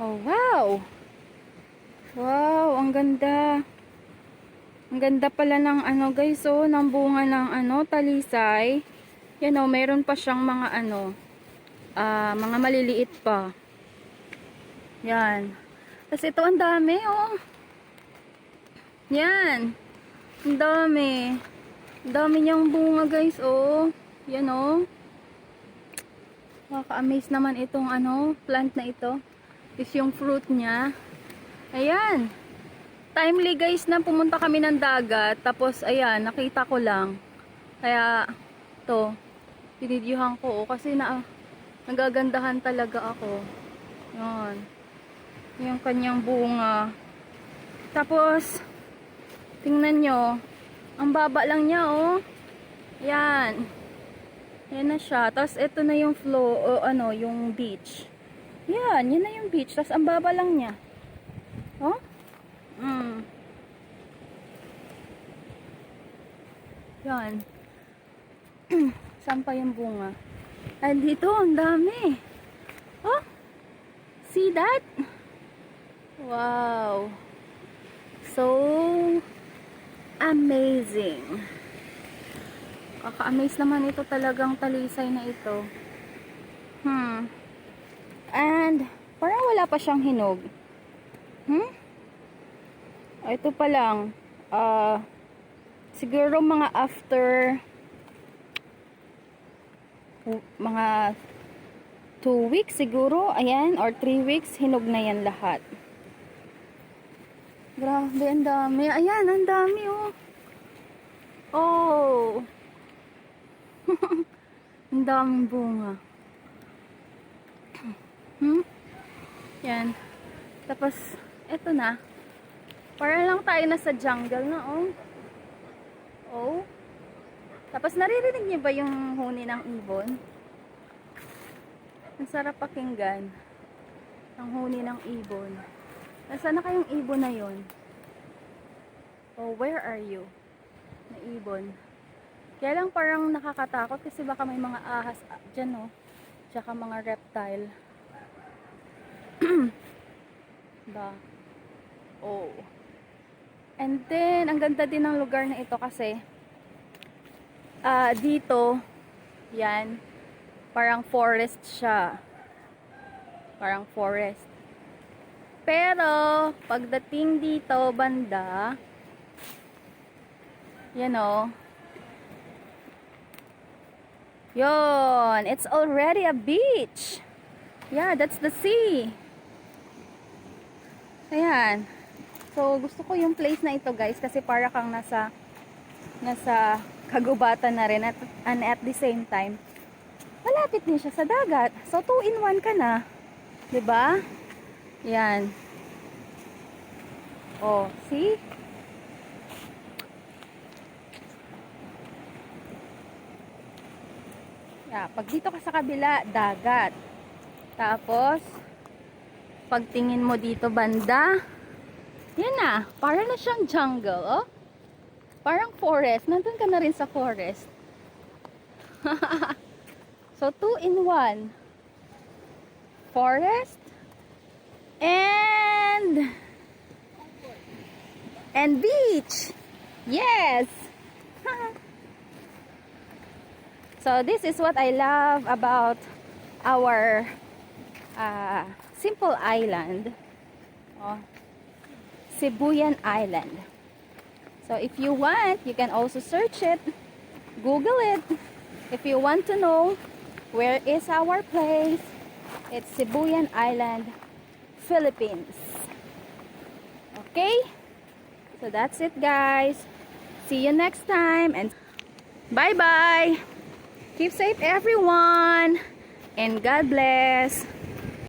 Oh, wow! Wow, ang ganda. Ang ganda pala ng ano guys, oh, ng bunga ng ano, talisay. Yan oh, meron pa siyang mga ano, mga maliliit pa. Yan. Tapos ito ang dami, oh. Yan. Ang dami. Ang dami niyang bunga guys, oh. Yan oh. Nakaka-amaze naman itong ano, plant na ito. Is yung fruit niya. Ayan. Timely guys na pumunta kami ng dagat. Tapos ayan, nakita ko lang. Kaya to, pinidyuhan ko. Kasi nagagandahan talaga ako. Yan. Yung kanyang bunga. Tapos, tingnan nyo. Ang baba lang niya oh. Yan. Yan na siya. Tapos ito na yung flow, o ano, yung beach. Yan, yun na yung beach. Tapos ang baba lang niya. Oh? Yan. Saan pa yung bunga? And dito, ang dami. Oh? See that? Wow. So amazing. Kaka-amaze naman ito talagang talisay na ito. And parang wala pa siyang hinog. Ito pa lang. Siguro mga after mga 2 weeks siguro, ayan, or 3 weeks, hinog na yan lahat. Grabe, ang dami. Ayan, ang dami, oh. Oh. Ang daming bunga. Yan. Tapos, eto na. Para lang tayo nasa jungle na, oh. Oh. Tapos, naririnig niyo ba yung huni ng ibon? Ang sarap pakinggan. Ang huni ng ibon. Nasaan na kayong ibon na yon? Oh, where are you? Na ibon. Kaya lang parang nakakatakot kasi baka may mga ahas dyan, oh. Tsaka mga reptile. Ba? Oh. And then, ang ganda din ng lugar na ito kasi dito, yan, parang forest siya. Parang forest. Pero, pagdating dito, banda, yan o, yun, it's already a beach. Yeah, that's the sea. Ayan. So, gusto ko yung place na ito, guys, kasi para kang nasa kagubatan na rin and at the same time, malapit din siya sa dagat. So, 2-in-1 ka na. 'Di ba? Yan. Oh, see? Yeah, pag dito ka sa kabila, dagat. Tapos, pagtingin mo dito banda, yan na, para na siyang jungle, oh. Parang forest. Nandun ka na rin sa forest. So, 2-in-1. Forest and beach. Yes. So, this is what I love about our simple island. Oh, Sibuyan Island. So, if you want, you can also search it. Google it. If you want to know where is our place, it's Sibuyan Island, Philippines. Okay? So, that's it, guys. See you next time. And bye-bye. Keep safe, everyone. And God bless.